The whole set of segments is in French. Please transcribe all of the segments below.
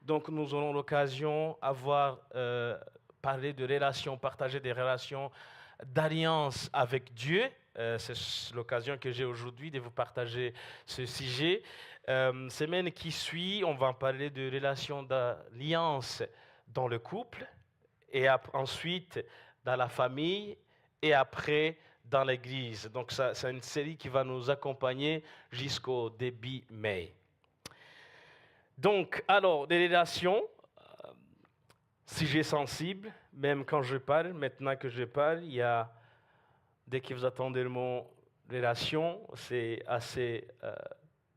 Donc nous aurons l'occasion d'avoir parlé de relations, partager des relations d'alliance avec Dieu. C'est l'occasion que j'ai aujourd'hui de vous partager ce sujet. Semaine qui suit, on va parler de relations d'alliance dans le couple et ensuite dans la famille et après dans l'église. Donc c'est une série qui va nous accompagner jusqu'au début mai. Donc, alors, des relations, sujet sensible, même quand je parle, maintenant que je parle, dès que vous attendez le mot relation, c'est assez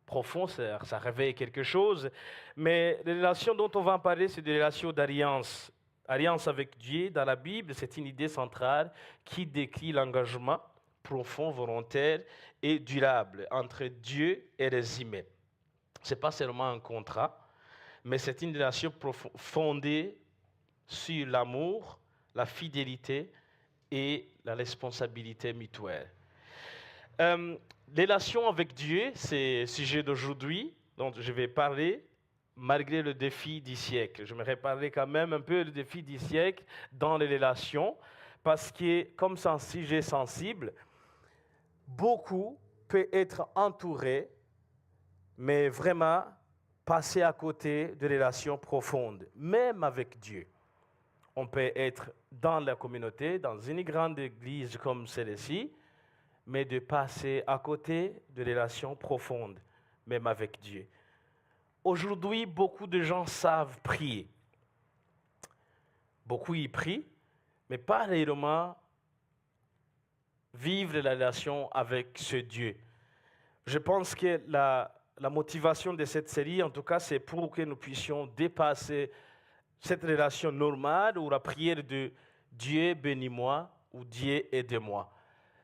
profond, ça réveille quelque chose. Mais les relations dont on va en parler, c'est des relations d'alliance. Alliance avec Dieu, dans la Bible, c'est une idée centrale qui décrit l'engagement profond, volontaire et durable entre Dieu et les humains. Ce n'est pas seulement un contrat, mais c'est une relation fondée sur l'amour, la fidélité et la responsabilité mutuelle. Relation avec Dieu, c'est le sujet d'aujourd'hui dont je vais parler, malgré le défi du siècle. J'aimerais parler quand même un peu du défi du siècle dans les relations, parce que comme c'est un sujet sensible, beaucoup peuvent être entourés, mais vraiment passer à côté de relations profondes, même avec Dieu. On peut être dans la communauté, dans une grande église comme celle-ci, mais de passer à côté de relations profondes, même avec Dieu. Aujourd'hui, beaucoup de gens savent prier. Beaucoup y prient, mais pas réellement vivre la relation avec ce Dieu. Je pense que la motivation de cette série, en tout cas, c'est pour que nous puissions dépasser cette relation normale ou la prière de Dieu bénis-moi ou Dieu aide-moi.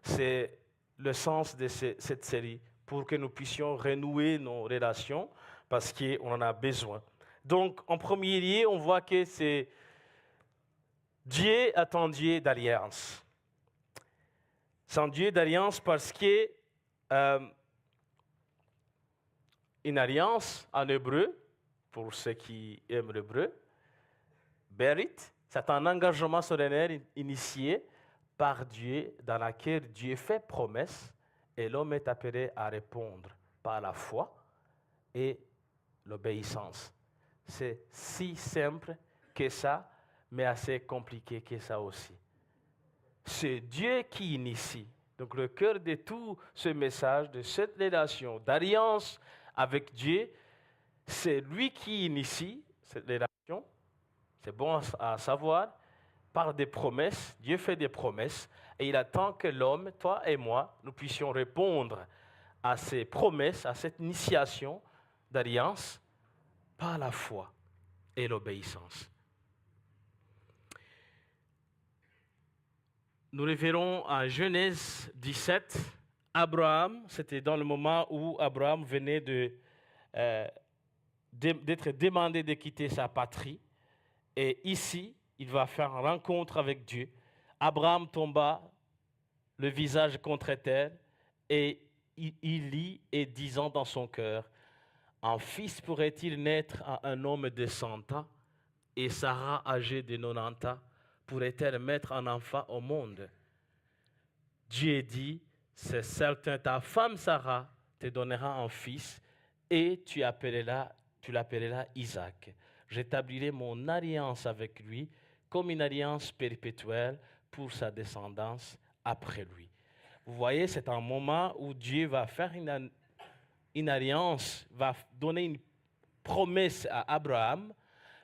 C'est le sens de cette série, pour que nous puissions renouer nos relations parce qu'on en a besoin. Donc, en premier lieu, on voit que c'est Dieu est un Dieu d'alliance. C'est un Dieu d'alliance parce que une alliance en hébreu, pour ceux qui aiment l'hébreu, Berit, c'est un engagement solennel initié par Dieu dans lequel Dieu fait promesse et l'homme est appelé à répondre par la foi et l'obéissance. C'est si simple que ça, mais assez compliqué que ça aussi. C'est Dieu qui initie. Donc le cœur de tout ce message, de cette relation d'alliance avec Dieu, c'est lui qui initie cette relation. C'est bon à savoir, par des promesses, Dieu fait des promesses et il attend que l'homme, toi et moi, nous puissions répondre à ces promesses, à cette initiation d'alliance par la foi et l'obéissance. Nous reverrons à Genèse 17, Abraham, c'était dans le moment où Abraham venait d'être demandé de quitter sa patrie. Et ici, il va faire une rencontre avec Dieu. Abraham tomba le visage contre terre et il lit et disant dans son cœur, un fils pourrait-il naître à un homme de 100 ans et Sarah âgée de 90 ans pourrait-elle mettre un enfant au monde? Dieu dit, c'est certain, ta femme Sarah te donnera un fils et tu l'appelleras Isaac. J'établirai mon alliance avec lui comme une alliance perpétuelle pour sa descendance après lui. Vous voyez, c'est un moment où Dieu va faire une alliance, va donner une promesse à Abraham,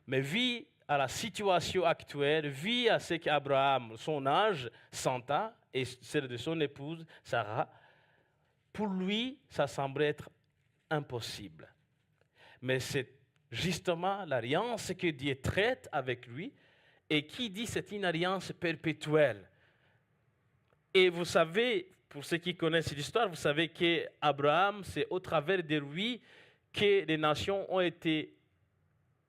mais vu à la situation actuelle, vu à ce qu'Abraham, son âge, 100 ans, et celle de son épouse, Sarah, pour lui, ça semble être impossible. Mais c'est justement l'alliance que Dieu traite avec lui et qui dit c'est une alliance perpétuelle. Et vous savez, pour ceux qui connaissent l'histoire, vous savez qu'Abraham, c'est au travers de lui que les nations ont été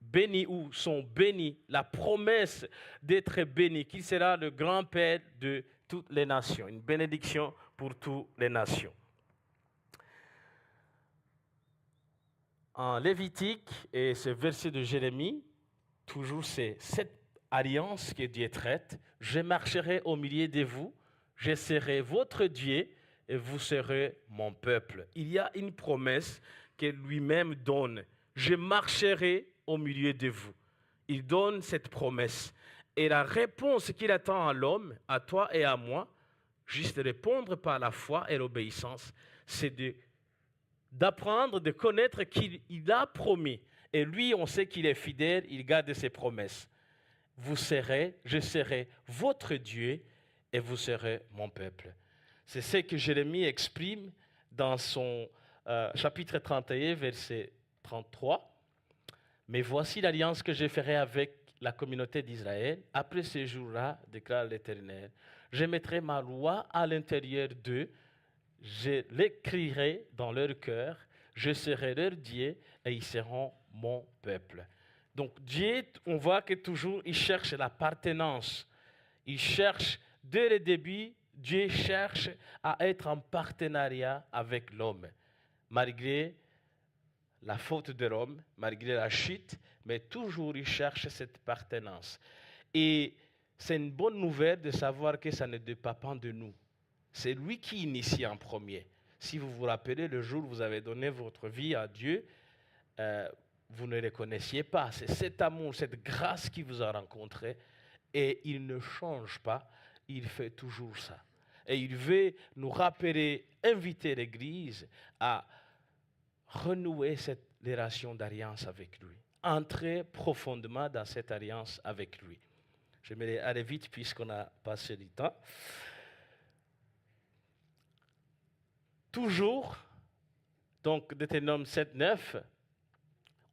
bénies ou sont bénies. La promesse d'être béni, qu'il sera le grand-père de toutes les nations. Une bénédiction pour toutes les nations. En Lévitique et ce verset de Jérémie, toujours c'est cette alliance que Dieu traite. Je marcherai au milieu de vous, je serai votre Dieu et vous serez mon peuple. Il y a une promesse que lui-même donne. Je marcherai au milieu de vous. Il donne cette promesse. Et la réponse qu'il attend à l'homme, à toi et à moi, juste de répondre par la foi et l'obéissance, c'est d'apprendre, de connaître qu'il a promis. Et lui, on sait qu'il est fidèle, il garde ses promesses. Je serai votre Dieu et vous serez mon peuple. C'est ce que Jérémie exprime dans son chapitre 31, verset 33. Mais voici l'alliance que je ferai avec la communauté d'Israël. Après ces jours-là, déclare l'Éternel, je mettrai ma loi à l'intérieur d'eux, je l'écrirai dans leur cœur, je serai leur Dieu et ils seront mon peuple. Donc Dieu, on voit que toujours il cherche l'appartenance. Il cherche, dès le début, Dieu cherche à être en partenariat avec l'homme. Malgré la faute de l'homme, malgré la chute, mais toujours il cherche cette appartenance. Et c'est une bonne nouvelle de savoir que ça ne dépend pas de nous. C'est lui qui initie en premier. Si vous vous rappelez, le jour où vous avez donné votre vie à Dieu, vous ne le connaissiez pas. C'est cet amour, cette grâce qui vous a rencontré. Et il ne change pas, il fait toujours ça. Et il veut nous rappeler, inviter l'Église à renouer cette relation d'alliance avec lui. Entrer profondément dans cette alliance avec lui. Je vais aller vite puisqu'on a passé du temps. Toujours, donc Deutéronome 7, 9,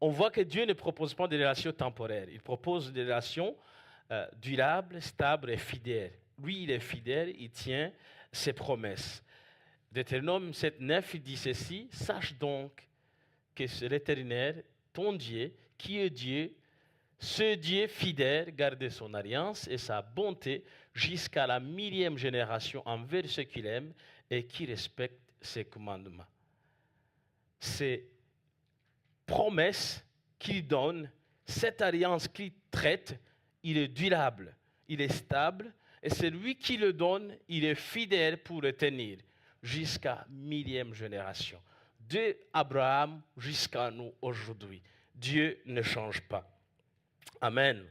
on voit que Dieu ne propose pas des relations temporaires. Il propose des relations durables, stables et fidèles. Lui, il est fidèle, il tient ses promesses. Deutéronome 7, 9, il dit ceci, « Sache donc que c'est l'Éternel, ton Dieu, qui est Dieu, ce Dieu fidèle garde son alliance et sa bonté jusqu'à la 1000e génération envers ceux qu'il aime et qui respectent ses commandements. » Ces promesses qu'il donne, cette alliance qu'il traite, il est durable, il est stable, et c'est lui qui le donne, il est fidèle pour le tenir jusqu'à 1000e génération. De Abraham jusqu'à nous aujourd'hui. Dieu ne change pas. Amen.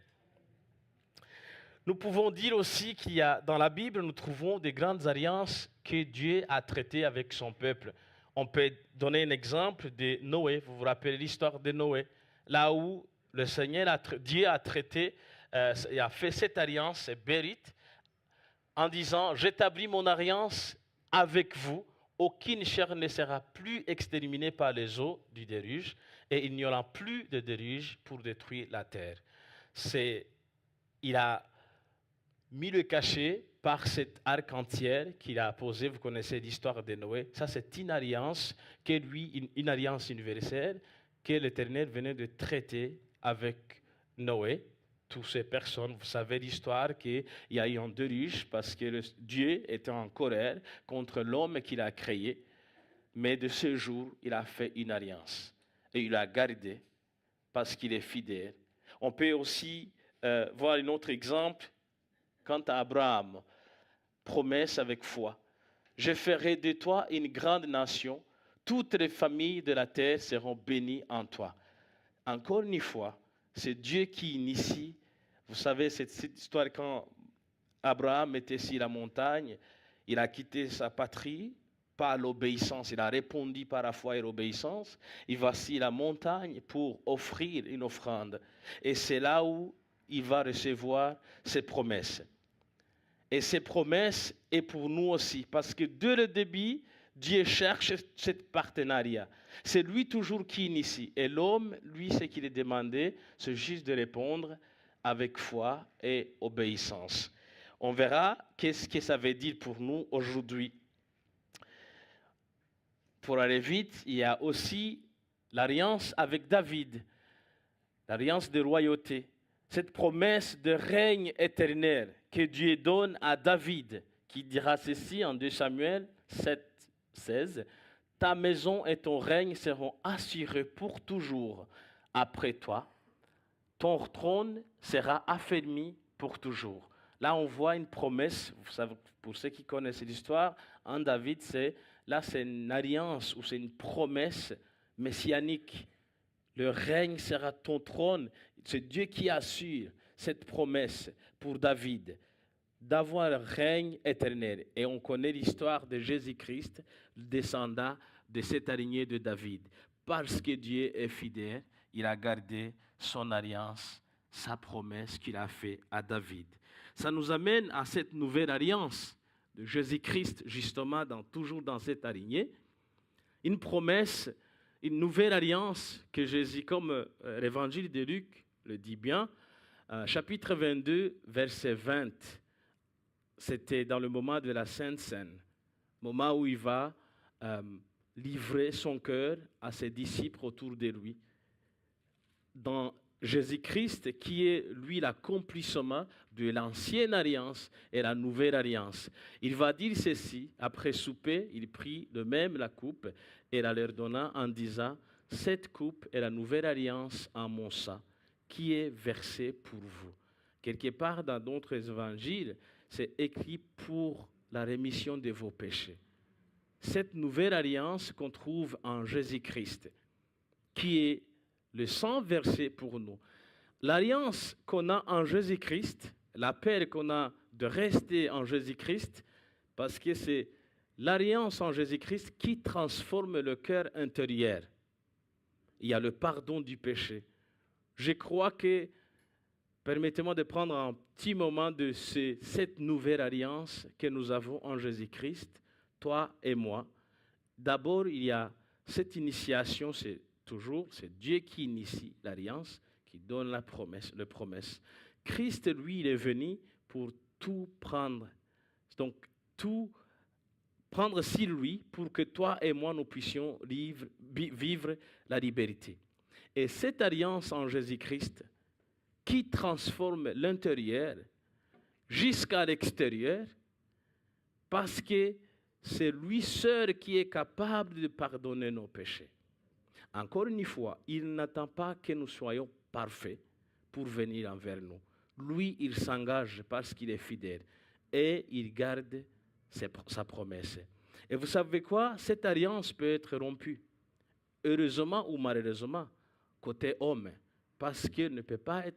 Nous pouvons dire aussi qu'il y a, dans la Bible, nous trouvons des grandes alliances que Dieu a traitées avec son peuple. On peut donner un exemple de Noé. Vous vous rappelez l'histoire de Noé, là où le Seigneur, Dieu a traité, il a fait cette alliance, c'est Bérit, en disant, j'établis mon alliance avec vous, aucune chair ne sera plus exterminée par les eaux du déluge, et il n'y aura plus de déluge pour détruire la terre. Il a mis le cachet par cet arc entier qu'il a posé. Vous connaissez l'histoire de Noé. Ça, c'est une alliance, une alliance universelle que l'Éternel venait de traiter avec Noé. Toutes ces personnes, vous savez l'histoire qu'il y a eu un déluge parce que Dieu était en colère contre l'homme qu'il a créé. Mais de ce jour, il a fait une alliance et il l'a gardée parce qu'il est fidèle. On peut aussi voir un autre exemple quant à Abraham. Promesse avec foi. Je ferai de toi une grande nation. Toutes les familles de la terre seront bénies en toi. Encore une fois, c'est Dieu qui initie. Vous savez, cette histoire quand Abraham était sur la montagne, il a quitté sa patrie par l'obéissance. Il a répondu par la foi et l'obéissance. Il va sur la montagne pour offrir une offrande. Et c'est là où il va recevoir ses promesses. Et ces promesses est pour nous aussi, parce que dès le début, Dieu cherche ce partenariat. C'est lui toujours qui initie. Et l'homme, lui, ce qu'il est demandé, c'est juste de répondre avec foi et obéissance. On verra qu'est-ce que ça veut dire pour nous aujourd'hui. Pour aller vite, il y a aussi l'alliance avec David, l'alliance de royauté. Cette promesse de règne éternel que Dieu donne à David, qui dira ceci en 2 Samuel 7, 16. Ta maison et ton règne seront assurés pour toujours après toi. Ton trône sera affermi pour toujours. Là, on voit une promesse. Vous savez, pour ceux qui connaissent l'histoire, David, c'est une alliance ou c'est une promesse messianique. Le règne sera ton trône. C'est Dieu qui assure cette promesse pour David, d'avoir un règne éternel. Et on connaît l'histoire de Jésus-Christ, descendant de cette lignée de David. Parce que Dieu est fidèle, il a gardé son alliance, sa promesse qu'il a faite à David. Ça nous amène à cette nouvelle alliance de Jésus-Christ, justement, toujours dans cette lignée. Une promesse, une nouvelle alliance que Jésus, comme l'évangile de Luc le dit bien, chapitre 22, verset 20, c'était dans le moment de la Sainte Seine, moment où il va livrer son cœur à ses disciples autour de lui. Dans Jésus-Christ, qui est, lui, l'accomplissement de l'ancienne alliance et la nouvelle alliance. Il va dire ceci, après souper, il prit de même la coupe et la leur donna en disant, « Cette coupe est la nouvelle alliance en mon sang, qui est versée pour vous. » Quelque part dans d'autres évangiles, c'est écrit pour la rémission de vos péchés. Cette nouvelle alliance qu'on trouve en Jésus-Christ, qui est le sang versé pour nous. L'alliance qu'on a en Jésus-Christ, l'appel qu'on a de rester en Jésus-Christ, parce que c'est l'alliance en Jésus-Christ qui transforme le cœur intérieur. Il y a le pardon du péché. Je crois que, permettez-moi de prendre un petit moment de cette nouvelle alliance que nous avons en Jésus-Christ, toi et moi. D'abord, il y a cette initiation, c'est Dieu qui initie l'alliance, qui donne la promesse. Christ, lui, il est venu pour tout prendre. Donc, tout prendre sur lui pour que toi et moi, nous puissions vivre la liberté. Et cette alliance en Jésus-Christ, qui transforme l'intérieur jusqu'à l'extérieur, parce que c'est lui seul qui est capable de pardonner nos péchés. Encore une fois, il n'attend pas que nous soyons parfaits pour venir envers nous. Lui, il s'engage parce qu'il est fidèle et il garde sa promesse. Et vous savez quoi? Cette alliance peut être rompue, heureusement ou malheureusement, côté homme, parce que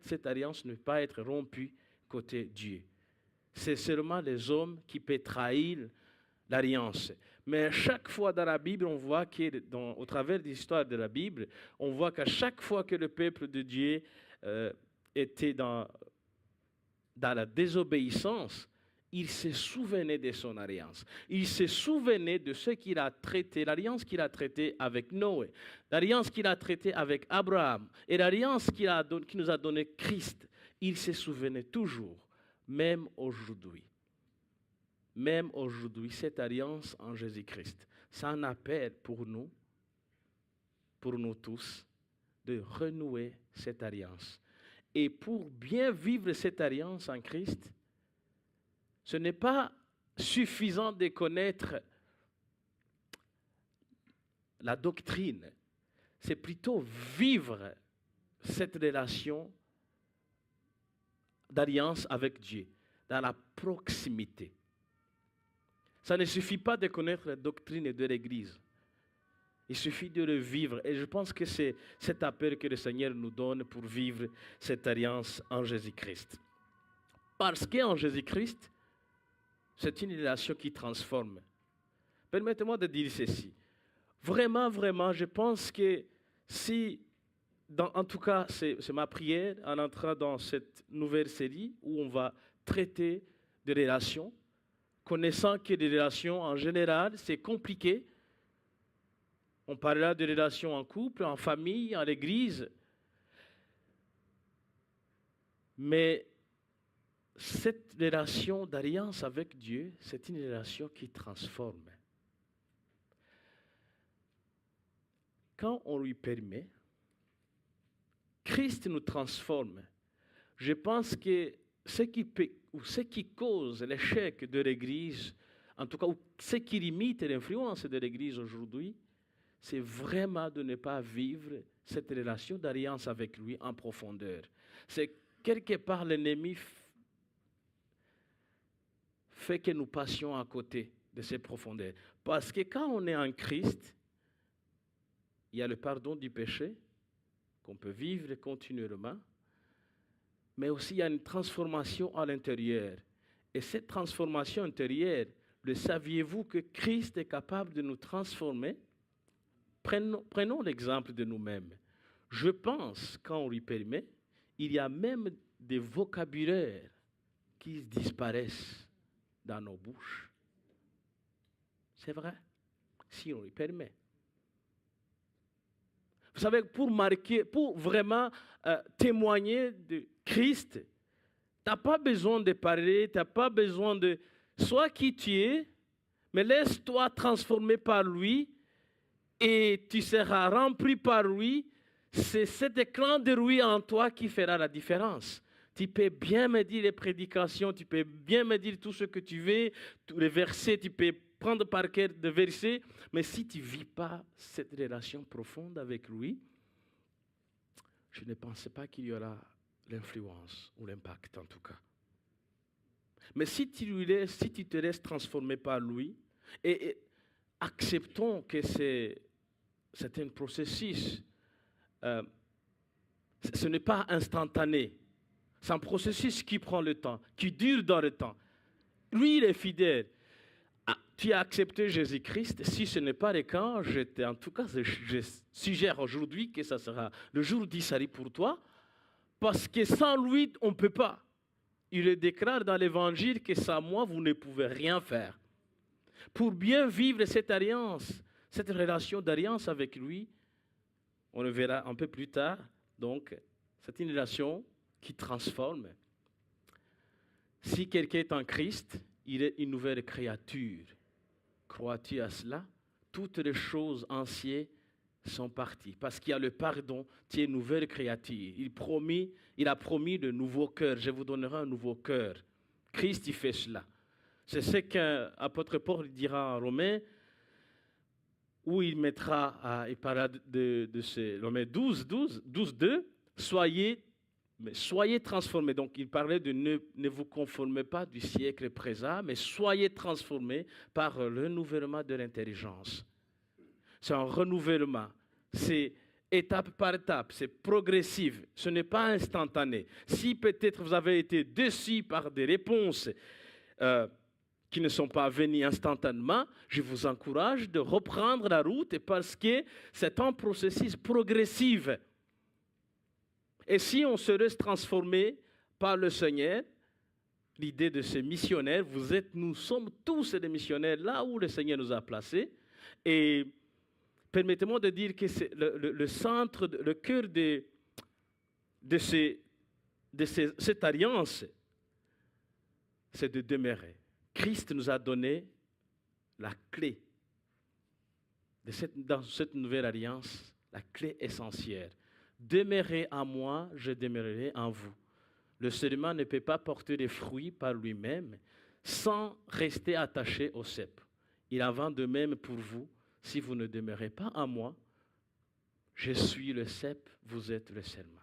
cette alliance ne peut pas être rompue côté Dieu. C'est seulement les hommes qui peuvent trahir l'alliance. Mais chaque fois dans la Bible, on voit au travers de l'histoire de la Bible, on voit qu'à chaque fois que le peuple de Dieu était dans la désobéissance, il se souvenait de son alliance. Il se souvenait de ce qu'il a traité, l'alliance qu'il a traitée avec Noé, l'alliance qu'il a traitée avec Abraham et l'alliance qui nous a donné Christ. Il se souvenait toujours, même aujourd'hui. Même aujourd'hui, cette alliance en Jésus-Christ, c'est un appel pour nous tous, de renouer cette alliance. Et pour bien vivre cette alliance en Christ, ce n'est pas suffisant de connaître la doctrine, c'est plutôt vivre cette relation d'alliance avec Dieu, dans la proximité. Ça ne suffit pas de connaître la doctrine de l'Église. Il suffit de le vivre. Et je pense que c'est cet appel que le Seigneur nous donne pour vivre cette alliance en Jésus-Christ. Parce qu'en Jésus-Christ, c'est une relation qui transforme. Permettez-moi de dire ceci. Vraiment, vraiment, je pense que en tout cas, c'est ma prière en entrant dans cette nouvelle série où on va traiter des relations, connaissant que les relations en général, c'est compliqué. On parlera de relations en couple, en famille, en église. Mais cette relation d'alliance avec Dieu, c'est une relation qui transforme. Quand on lui permet, Christ nous transforme. Je pense que ce qui cause l'échec de l'Église, en tout cas, ou ce qui limite l'influence de l'Église aujourd'hui, c'est vraiment de ne pas vivre cette relation d'alliance avec lui en profondeur. C'est quelque part l'ennemi fait que nous passions à côté de ces profondeurs. Parce que quand on est en Christ, il y a le pardon du péché qu'on peut vivre continuellement, mais aussi il y a une transformation à l'intérieur. Et cette transformation intérieure, le saviez-vous que Christ est capable de nous transformer? Prenons l'exemple de nous-mêmes. Je pense, quand on lui permet, il y a même des vocabulaires qui disparaissent dans nos bouches. C'est vrai, si on lui permet. Vous savez, pour marquer, pour vraiment témoigner de Christ, tu n'as pas besoin de parler, tu n'as pas besoin de... Sois qui tu es, mais laisse-toi transformer par lui et tu seras rempli par lui. C'est cet écran de lui en toi qui fera la différence. Tu peux bien me dire les prédications, tu peux bien me dire tout ce que tu veux, tous les versets, tu peux prendre par cœur des versets, mais si tu ne vis pas cette relation profonde avec lui, je ne pense pas qu'il y aura l'influence ou l'impact en tout cas. Mais si tu te laisses transformer par lui, et acceptons que c'est un processus, ce n'est pas instantané. C'est un processus qui prend le temps, qui dure dans le temps. Lui, il est fidèle. Ah, tu as accepté Jésus-Christ. Si ce n'est pas le cas, en tout cas, je suggère aujourd'hui que ça sera le jour du salut pour toi, parce que sans lui, on ne peut pas. Il le déclare dans l'Évangile que sans moi, vous ne pouvez rien faire. Pour bien vivre cette alliance, cette relation d'alliance avec lui, on le verra un peu plus tard. Donc, c'est une relation qui transforme. Si quelqu'un est en Christ, il est une nouvelle créature. Crois-tu à cela? Toutes les choses anciennes sont parties. Parce qu'il y a le pardon, tu es une nouvelle créature. Il a promis de nouveaux cœurs. Je vous donnerai un nouveau cœur. Christ, il fait cela. C'est ce qu'un apôtre Paul dira en Romains, où il mettra, il parlera de ces Romains 12, 2, soyez transformés. Donc, il parlait de ne vous conformez pas du siècle présent, mais soyez transformés par le renouvellement de l'intelligence. C'est un renouvellement. C'est étape par étape, c'est progressif. Ce n'est pas instantané. Si peut-être vous avez été déçus par des réponses qui ne sont pas venues instantanément, je vous encourage de reprendre la route parce que c'est un processus progressif. Et si on se laisse transformer par le Seigneur, l'idée de ces missionnaires, nous sommes tous des missionnaires là où le Seigneur nous a placés. Et permettez-moi de dire que c'est le centre, le cœur de cette alliance, c'est de demeurer. Christ nous a donné la clé dans cette nouvelle alliance, la clé essentielle. Demeurez en moi, je demeurerai en vous. Le sédiment ne peut pas porter des fruits par lui-même sans rester attaché au cep. Il en va de même pour vous. Si vous ne demeurez pas en moi, je suis le cep, vous êtes le sédiment.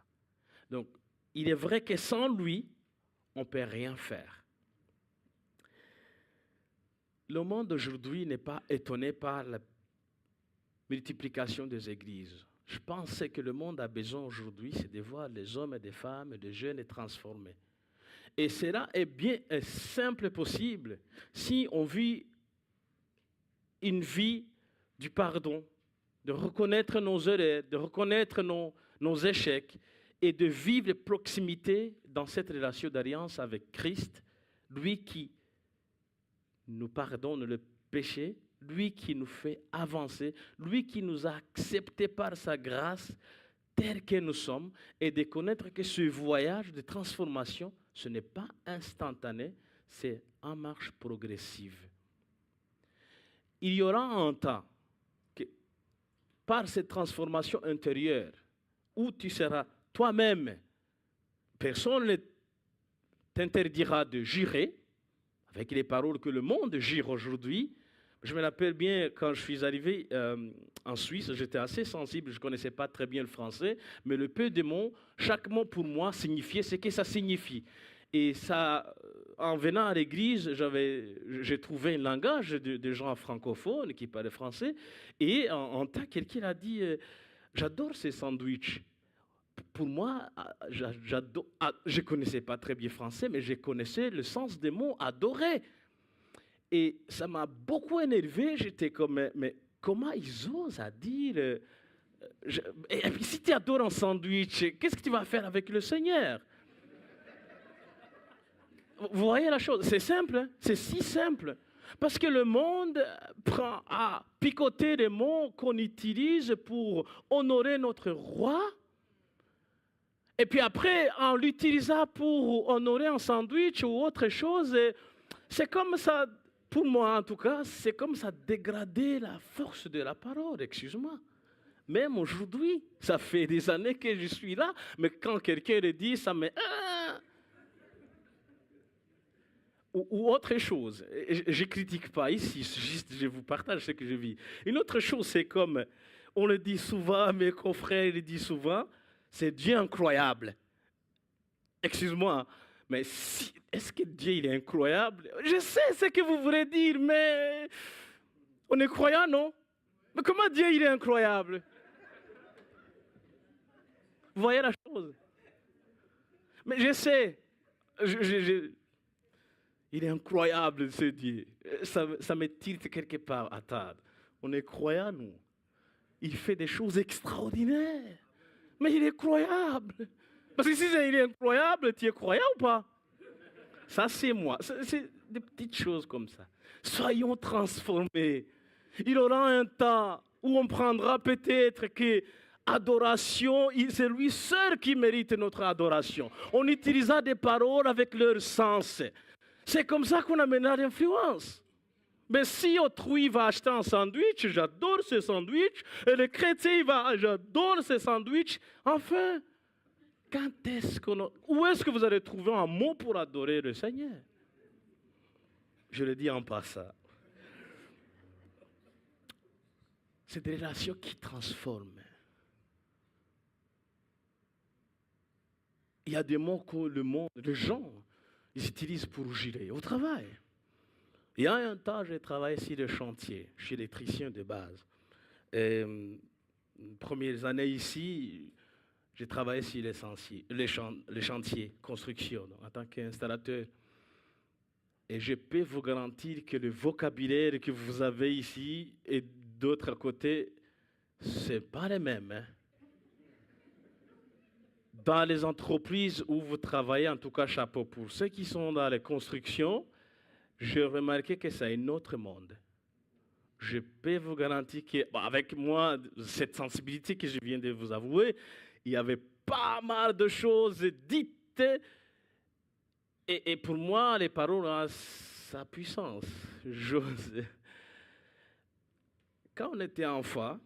Donc, il est vrai que sans lui, on ne peut rien faire. Le monde d'aujourd'hui n'est pas étonné par la multiplication des églises. Je pense que le monde a besoin aujourd'hui, c'est de voir les hommes et des femmes, des jeunes et transformés. Et cela est bien simple possible si on vit une vie du pardon, de reconnaître nos erreurs, de reconnaître nos échecs et de vivre proximité dans cette relation d'alliance avec Christ, lui qui nous pardonne le péché, lui qui nous fait avancer, lui qui nous a acceptés par sa grâce, tels que nous sommes, et de connaître que ce voyage de transformation, ce n'est pas instantané, c'est en marche progressive. Il y aura un temps que, par cette transformation intérieure, où tu seras toi-même, personne ne t'interdira de jurer, avec les paroles que le monde jure aujourd'hui, Je me rappelle bien quand je suis arrivé en Suisse, j'étais assez sensible, je ne connaissais pas très bien le français, mais le peu de mots, chaque mot pour moi signifiait ce que ça signifie. Et ça, en venant à l'église, j'ai trouvé un langage de gens francophones qui parlaient français. Et en temps, quelqu'un a dit j'adore ces sandwichs. Pour moi, j'adore. Je ne connaissais pas très bien français, mais je connaissais le sens des mots adorer. Et ça m'a beaucoup énervé. J'étais comme, mais comment ils osent à dire et puis si tu adores un sandwich, qu'est-ce que tu vas faire avec le Seigneur? Vous voyez la chose, c'est simple, hein? C'est si simple. Parce que le monde prend à picoter les mots qu'on utilise pour honorer notre roi. Et puis après, en l'utilisant pour honorer un sandwich ou autre chose, c'est comme ça, pour moi en tout cas, c'est comme ça dégrader la force de la parole, excuse-moi. Même aujourd'hui, ça fait des années que je suis là, mais quand quelqu'un le dit, ça me... Ou autre chose. Je ne critique pas ici, juste je vous partage ce que je vis. Une autre chose, c'est comme on le dit souvent, mes confrères le disent souvent, c'est Dieu incroyable. Excuse-moi, mais est-ce que Dieu il est incroyable? Je sais ce que vous voulez dire, mais on est croyant, non? Mais comment Dieu il est incroyable? Vous voyez la chose? Mais je sais, il est incroyable ce Dieu. Ça me tire quelque part à table. On est croyant, nous. Il fait des choses extraordinaires. Mais il est croyable. Parce que si il est incroyable, tu es croyant ou pas? Ça, c'est moi. C'est des petites choses comme ça. Soyons transformés. Il y aura un temps où on prendra peut-être que adoration, c'est lui seul qui mérite notre adoration. On utilisera des paroles avec leur sens. C'est comme ça qu'on amènera l'influence. Mais si autrui va acheter un sandwich, j'adore ce sandwich, et le chrétien j'adore ce sandwich, enfin, où est-ce que vous allez trouver un mot pour adorer le Seigneur? Je le dis en passant. C'est des relations qui transforment. Il y a des mots que les gens, ils utilisent pour gérer au travail. Il y a un temps, j'ai travaillé sur le chantier. Je suis électricien de base. Et, les premières années ici, j'ai travaillé sur les chantiers, construction, en tant qu'installateur. Et je peux vous garantir que le vocabulaire que vous avez ici et d'autres côtés, ce n'est pas le même. Hein? Dans les entreprises où vous travaillez, en tout cas, chapeau pour ceux qui sont dans les constructions, j'ai remarqué que c'est un autre monde. Je peux vous garantir qu'avec moi, cette sensibilité que je viens de vous avouer, il y avait pas mal de choses dites. Et pour moi, les paroles ont sa puissance. Quand on était enfant,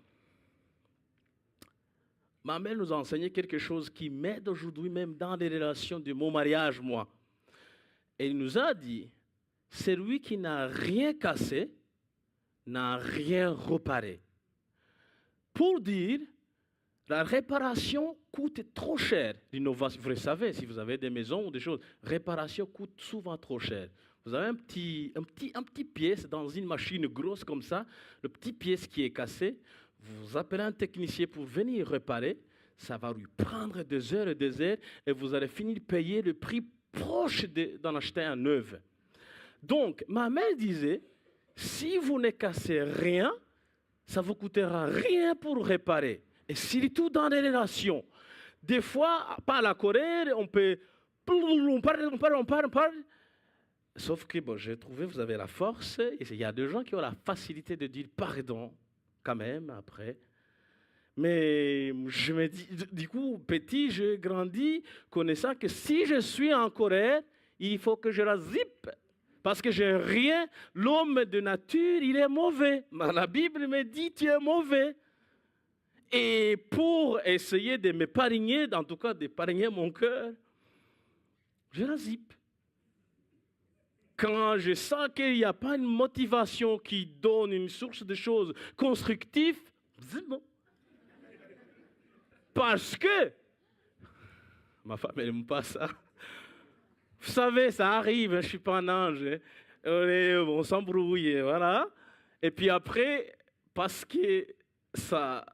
ma mère nous a enseigné quelque chose qui m'aide aujourd'hui, même dans les relations de mon mariage, moi. Elle nous a dit, celui qui n'a rien cassé, n'a rien réparé. Pour dire, la réparation coûte trop cher. L'innovation, vous le savez, si vous avez des maisons ou des choses, réparation coûte souvent trop cher. Vous avez un petit pièce dans une machine grosse comme ça, le petit pièce qui est cassé, vous appelez un technicien pour venir réparer, ça va lui prendre des heures et vous allez finir payer le prix proche d'en acheter un neuf. Donc, ma mère disait, si vous ne cassez rien, ça ne vous coûtera rien pour réparer. Et surtout dans les relations. Des fois, par la colère, on parle. Sauf que, bon, j'ai trouvé, vous avez la force. Et il y a des gens qui ont la facilité de dire pardon, quand même, après. Mais je me dis, du coup, petit, j'ai grandi connaissant que si je suis en colère, il faut que je la zippe. Parce que j'ai rien, l'homme de nature, il est mauvais. La Bible me dit, tu es mauvais. Et pour essayer de m'épargner, en tout cas d'épargner mon cœur, je la zippe. quand je sens qu'il n'y a pas une motivation qui donne une source de choses constructives, c'est bon. Parce que, ma femme, elle n'aime pas ça. Vous savez, ça arrive, je ne suis pas un ange. On s'embrouille, voilà. Et puis après, parce que ça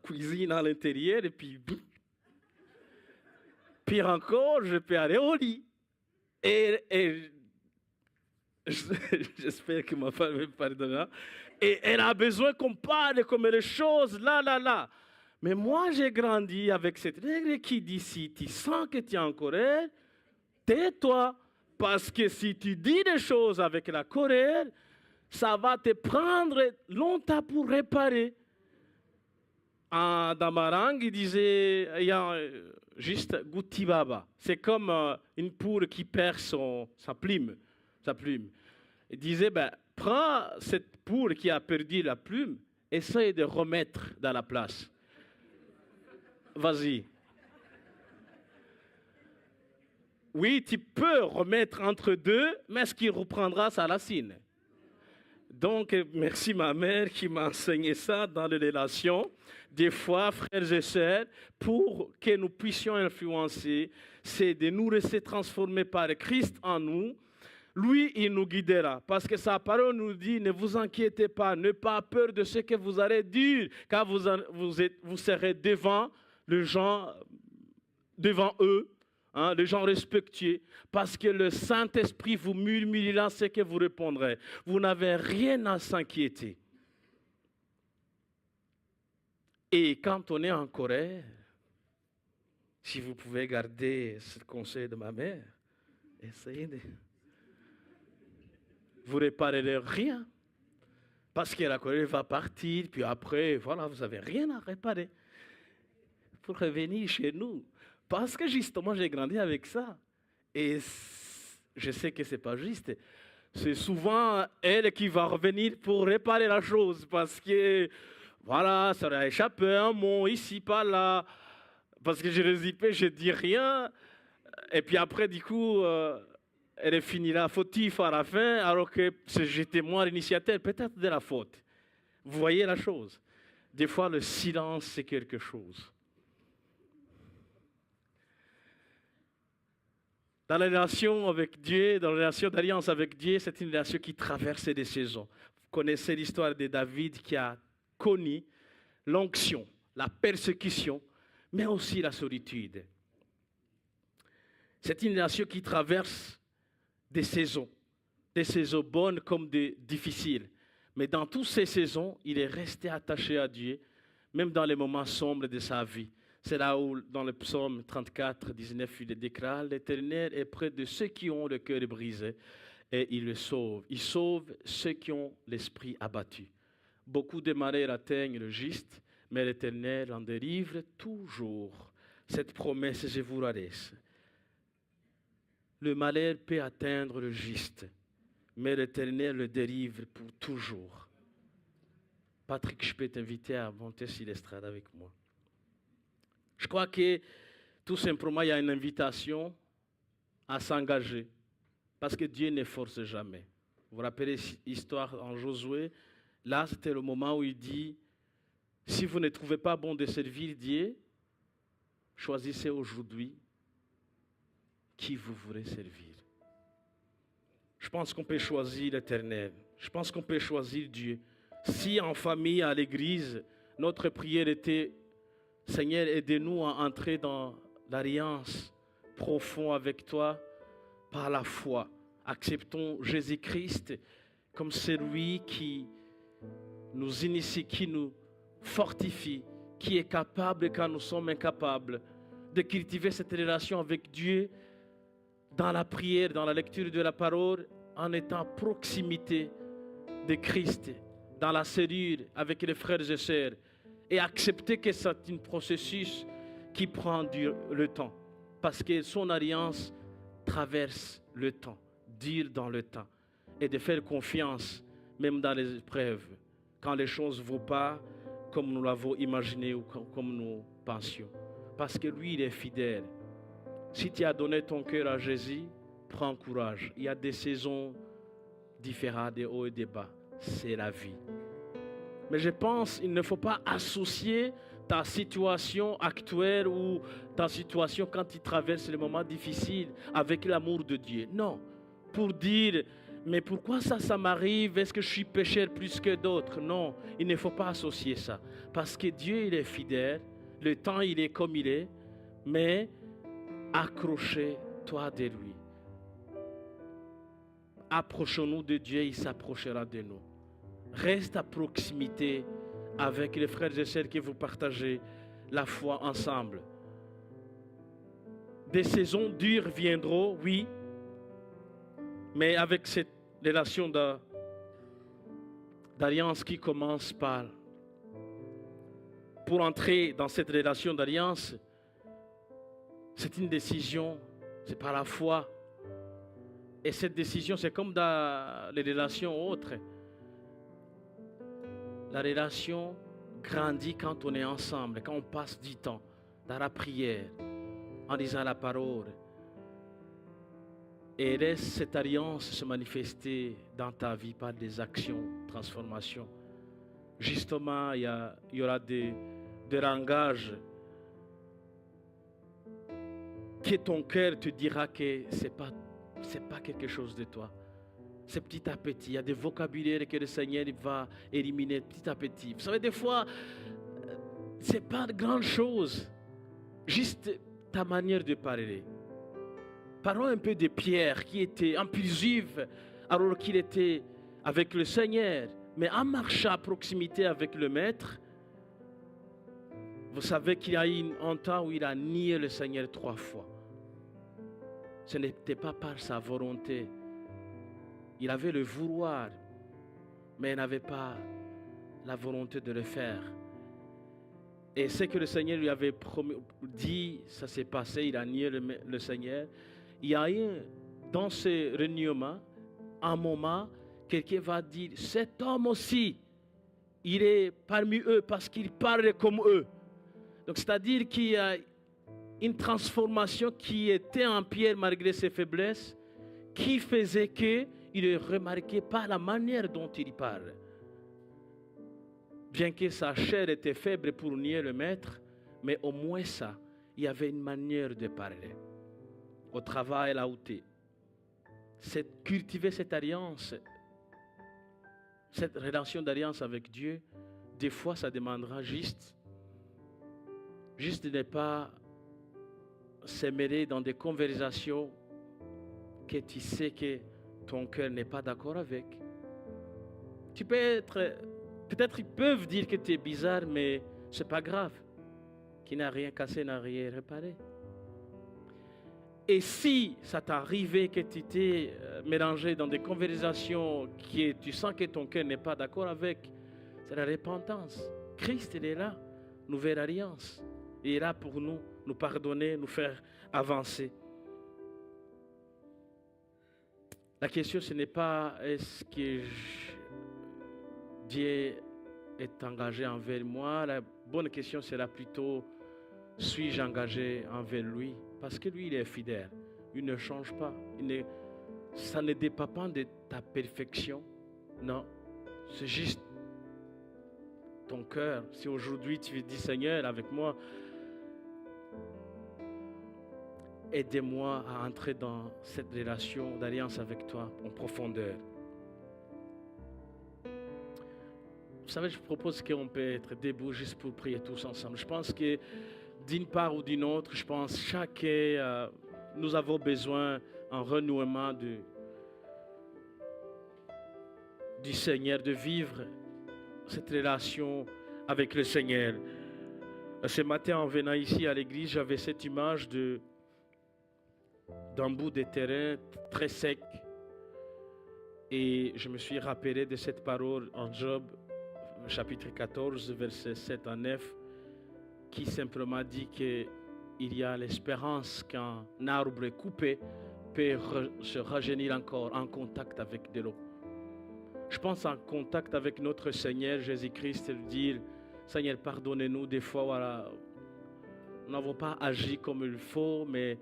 cuisine à l'intérieur, et puis, pire encore, je peux aller au lit. Et j'espère que ma femme me pardonnera. Et elle a besoin qu'on parle comme les choses, là. Mais moi, j'ai grandi avec cette règle qui dit, si tu sens que tu es en colère, tais-toi. Parce que si tu dis des choses avec la colère, ça va te prendre longtemps pour réparer. Dans ma langue, il disait, il y a juste Gutibaba. C'est comme une poule qui perd sa plume. Il disait, prends cette poule qui a perdu la plume, essaye de remettre dans la place. Vas-y. Oui, tu peux remettre entre deux, mais ce qui reprendra sa racine. Donc, merci ma mère qui m'a enseigné ça dans les relations. Des fois, frères et sœurs, pour que nous puissions influencer, c'est de nous laisser transformer par Christ en nous. Lui, il nous guidera. Parce que sa parole nous dit, ne vous inquiétez pas, n'ayez pas peur de ce que vous allez dire, car vous serez devant les gens, devant eux. Les gens respectueux, parce que le Saint-Esprit vous murmurera ce que vous répondrez. Vous n'avez rien à s'inquiéter. Et quand on est en colère, si vous pouvez garder ce conseil de ma mère, essayez de... Vous ne réparerez rien. Parce que la colère va partir, puis après, voilà, vous n'avez rien à réparer. Pour revenir chez nous. Parce que justement, j'ai grandi avec ça. Et je sais que ce n'est pas juste. C'est souvent elle qui va revenir pour réparer la chose. Parce que, voilà, ça a échappé un mot ici, pas là. Parce que je résipais, je ne dis rien. Et puis après, du coup, elle finira fautif à la fin, alors que j'étais moi l'initiateur, peut-être de la faute. Vous voyez la chose. Des fois, le silence, c'est quelque chose. Dans la relation avec Dieu, dans la relation d'alliance avec Dieu, c'est une relation qui traverse des saisons. Vous connaissez l'histoire de David qui a connu l'onction, la persécution, mais aussi la solitude. C'est une relation qui traverse des saisons bonnes comme des difficiles. Mais dans toutes ces saisons, il est resté attaché à Dieu, même dans les moments sombres de sa vie. C'est là où, dans le psaume 34, 19, il déclare, l'Éternel est près de ceux qui ont le cœur brisé et il le sauve. Il sauve ceux qui ont l'esprit abattu. Beaucoup de malheurs atteignent le juste, mais l'Éternel en délivre toujours. Cette promesse, je vous la laisse. Le malheur peut atteindre le juste, mais l'Éternel le délivre pour toujours. Patrick, je peux t'inviter à monter sur l'estrade avec moi. Je crois que tout simplement, il y a une invitation à s'engager. Parce que Dieu ne force jamais. Vous vous rappelez l'histoire en Josué? Là, c'était le moment où il dit, si vous ne trouvez pas bon de servir Dieu, choisissez aujourd'hui qui vous voulez servir. Je pense qu'on peut choisir l'Éternel. Je pense qu'on peut choisir Dieu. Si en famille, à l'église, notre prière était, Seigneur, aidez-nous à entrer dans l'alliance profonde avec toi par la foi. Acceptons Jésus-Christ comme celui qui nous initie, qui nous fortifie, qui est capable quand nous sommes incapables de cultiver cette relation avec Dieu dans la prière, dans la lecture de la parole, en étant à proximité de Christ, dans la cellule avec les frères et sœurs, et accepter que c'est un processus qui prend le temps, parce que son alliance traverse le temps, dure dans le temps, et de faire confiance, même dans les épreuves, quand les choses ne vont pas comme nous l'avons imaginé ou comme nous pensions. Parce que lui, il est fidèle. Si tu as donné ton cœur à Jésus, prends courage. Il y a des saisons différentes, des hauts et des bas. C'est la vie. Mais je pense qu'il ne faut pas associer ta situation actuelle ou ta situation quand tu traverses les moments difficiles avec l'amour de Dieu. Non. Pour dire, mais pourquoi ça m'arrive? Est-ce que je suis pécheur plus que d'autres? Non, il ne faut pas associer ça. Parce que Dieu, il est fidèle. Le temps, il est comme il est. Mais accrochez-toi de lui. Approchons-nous de Dieu, il s'approchera de nous. Reste à proximité avec les frères et sœurs que vous partagez la foi ensemble. Des saisons dures viendront, oui, mais avec cette relation d'alliance qui commence par... Pour entrer dans cette relation d'alliance, c'est une décision, c'est par la foi. Et cette décision, c'est comme dans les relations autres. La relation grandit quand on est ensemble, quand on passe du temps dans la prière, en disant la parole. Et laisse cette alliance se manifester dans ta vie par des actions, transformations. Justement, il y aura des langages que ton cœur te dira que ce n'est pas quelque chose de toi. C'est petit à petit. Il y a des vocabulaires que le Seigneur va éliminer petit à petit. Vous savez, des fois, ce n'est pas de grandes choses. Juste ta manière de parler. Parlons un peu de Pierre qui était impulsif alors qu'il était avec le Seigneur. Mais en marchant à proximité avec le Maître, vous savez qu'il y a eu un temps où il a nié le Seigneur 3 fois. Ce n'était pas par sa volonté. Il avait le vouloir, mais il n'avait pas la volonté de le faire. Et ce que le Seigneur lui avait dit, ça s'est passé, il a nié le Seigneur. Il y a eu, dans ce reniement, un moment, quelqu'un va dire, cet homme aussi, il est parmi eux parce qu'il parle comme eux. Donc c'est-à-dire qu'il y a une transformation qui était en Pierre malgré ses faiblesses, qui faisait qu'il ne remarquait pas la manière dont il parle. Bien que sa chair était faible pour nier le Maître, mais au moins ça, il y avait une manière de parler. Au travail, là où tu es. C'est cultiver cette alliance, cette relation d'alliance avec Dieu, des fois ça demandera juste de ne pas se mêler dans des conversations que tu sais que ton cœur n'est pas d'accord avec. Tu peux être, peut-être ils peuvent dire que tu es bizarre, mais ce n'est pas grave. Qui n'a rien cassé, n'a rien réparé. Et si ça t'est arrivé que tu t'es mélangé dans des conversations que tu sens que ton cœur n'est pas d'accord avec, c'est la repentance. Christ, il est là, nouvelle alliance. Il est là pour nous pardonner, nous faire avancer. La question, ce n'est pas est-ce que Dieu est engagé envers moi. La bonne question sera plutôt suis-je engagé envers lui? Parce que lui, il est fidèle. Il ne change pas. Ça ne dépend pas de ta perfection. Non. C'est juste ton cœur. Si aujourd'hui tu dis Seigneur, avec moi, aidez-moi à entrer dans cette relation d'alliance avec toi en profondeur. Vous savez, je propose qu'on peut être debout juste pour prier tous ensemble. Je pense que d'une part ou d'une autre, je pense chacun, nous avons besoin d'un renouement du Seigneur, de vivre cette relation avec le Seigneur. Ce matin, en venant ici à l'église, j'avais cette image d'un bout de terrain très sec. Et je me suis rappelé de cette parole en Job, chapitre 14, versets 7 à 9, qui simplement dit qu'il y a l'espérance qu'un arbre coupé peut se rajeunir encore en contact avec de l'eau. Je pense en contact avec notre Seigneur Jésus-Christ, dire Seigneur, pardonnez-nous des fois, voilà, nous n'avons pas agi comme il faut, mais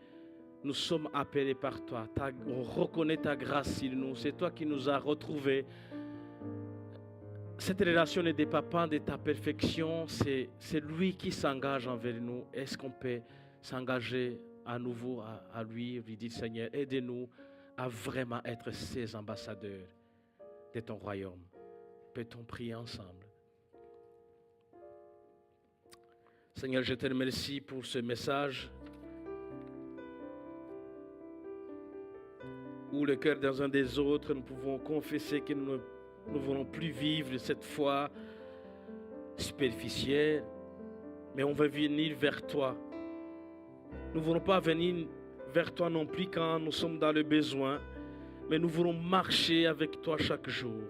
Nous sommes appelés par toi. On reconnaît ta grâce sur nous. C'est toi qui nous as retrouvés. Cette relation ne dépend pas de ta perfection. C'est lui qui s'engage envers nous. Est-ce qu'on peut s'engager à nouveau à lui dire, Seigneur, aide-nous à vraiment être ses ambassadeurs de ton royaume. Peut-on prier ensemble? Seigneur, je te remercie pour ce message où le cœur des uns des autres, nous pouvons confesser que nous ne voulons plus vivre cette foi superficielle, mais on veut venir vers toi. Nous ne voulons pas venir vers toi non plus quand nous sommes dans le besoin, mais nous voulons marcher avec toi chaque jour.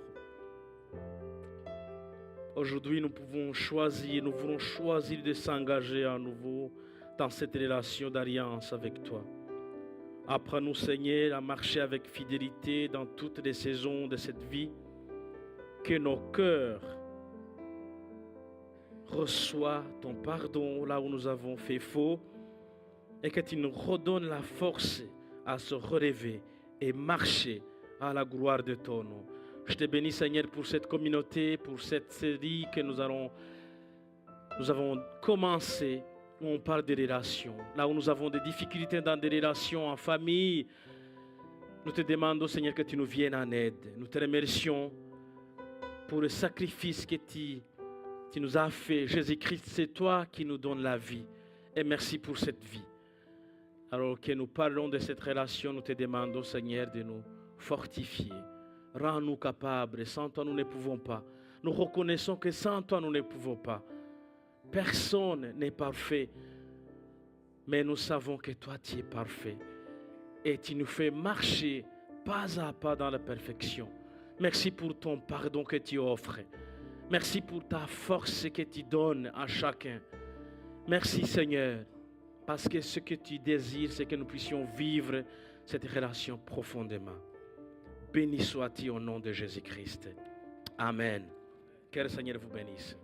Aujourd'hui, nous voulons choisir de s'engager à nouveau dans cette relation d'alliance avec toi. Apprends-nous, Seigneur, à marcher avec fidélité dans toutes les saisons de cette vie, que nos cœurs reçoivent ton pardon là où nous avons fait faux, et que tu nous redonnes la force à se relever et marcher à la gloire de ton nom. Je te bénis, Seigneur, pour cette communauté, pour cette série que nous avons commencé, où on parle des relations. Là où nous avons des difficultés dans des relations en famille, nous te demandons, Seigneur, que tu nous viennes en aide. Nous te remercions pour le sacrifice que tu nous as fait. Jésus-Christ, c'est toi qui nous donnes la vie. Et merci pour cette vie. Alors que nous parlons de cette relation, nous te demandons, Seigneur, de nous fortifier. Rends-nous capables. Sans toi, nous ne pouvons pas. Nous reconnaissons que sans toi, nous ne pouvons pas. Personne n'est parfait. Mais nous savons que toi, tu es parfait. Et tu nous fais marcher pas à pas dans la perfection. Merci pour ton pardon que tu offres. Merci pour ta force que tu donnes à chacun. Merci, Seigneur. Parce que ce que tu désires, c'est que nous puissions vivre cette relation profondément. Béni sois-tu au nom de Jésus-Christ. Amen. Que le Seigneur vous bénisse.